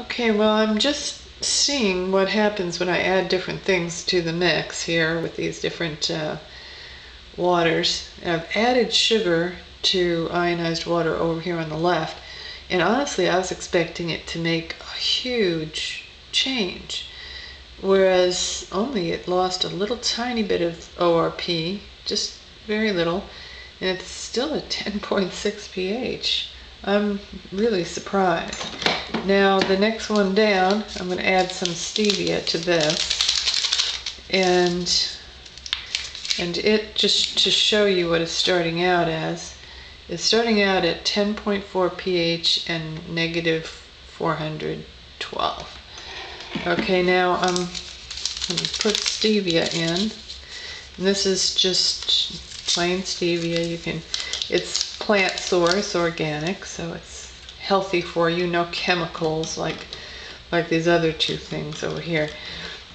Okay, well, I'm just seeing what happens when I add different things to the mix here with these different waters. I've added sugar to ionized water over here on the left, and honestly I was expecting it to make a huge change, whereas only it lost a little tiny bit of ORP, just very little, and it's still at 10.6 pH. I'm really surprised. Now the next one down, I'm going to add some stevia to this, and it, just to show you what it's starting out as, it's starting out at 10.4 pH and negative 412. Okay, now I'm going to put stevia in, and this is just plain stevia. It's plant source, organic, so it's healthy for you, no chemicals like these other two things over here.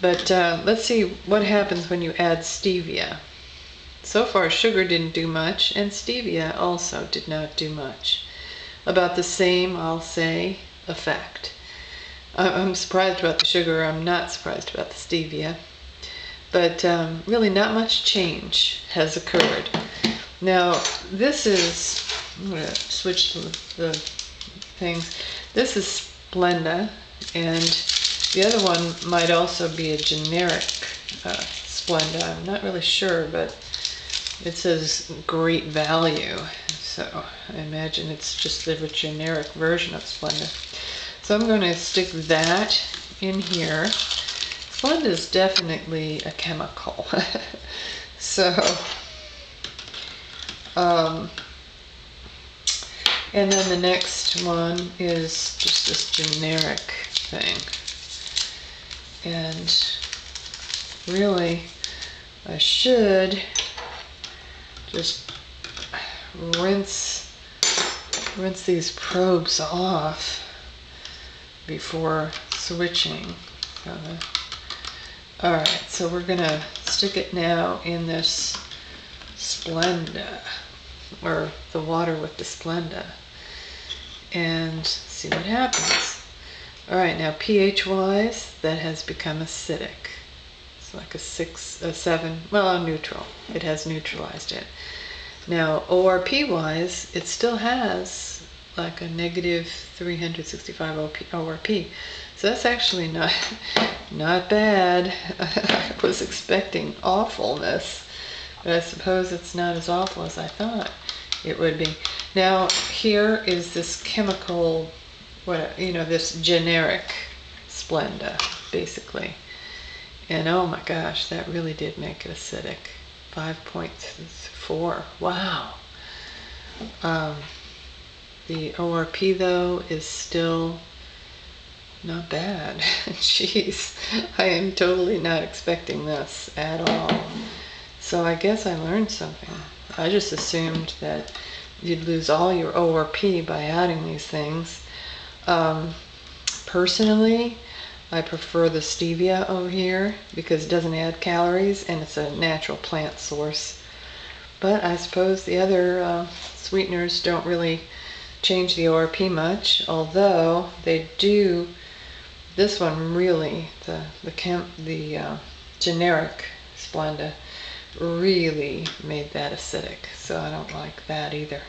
But let's see what happens when you add stevia. So far sugar didn't do much, and stevia also did not do much. About the same, I'll say, effect. I'm surprised about the sugar. I'm not surprised about the stevia, but really not much change has occurred. Now this is, I'm going to switch the things. This is Splenda, and the other one might also be a generic Splenda. I'm not really sure, but it says great value, so I imagine it's just the generic version of Splenda. So I'm going to stick that in here. Splenda is definitely a chemical. So and then the next one is just this generic thing. And really, I should just rinse these probes off before switching. Alright, so we're going to stick it now in this Splenda, or the water with the Splenda, and see what happens. Alright, now pH wise, that has become acidic. It's like a 6, a 7, well, neutral. It has neutralized it. Now ORP wise, it still has like a negative 365 ORP. So that's actually not bad. I was expecting awfulness, but I suppose it's not as awful as I thought it would be. Now here is this chemical, this generic Splenda, basically. And oh my gosh, that really did make it acidic. 5.4, wow. The ORP though is still not bad. Jeez, I am totally not expecting this at all. So I guess I learned something. I just assumed that you'd lose all your ORP by adding these things. Personally, I prefer the stevia over here because it doesn't add calories and it's a natural plant source. But I suppose the other sweeteners don't really change the ORP much, although they do. This one really, the generic Splenda really made that acidic, so I don't like that either.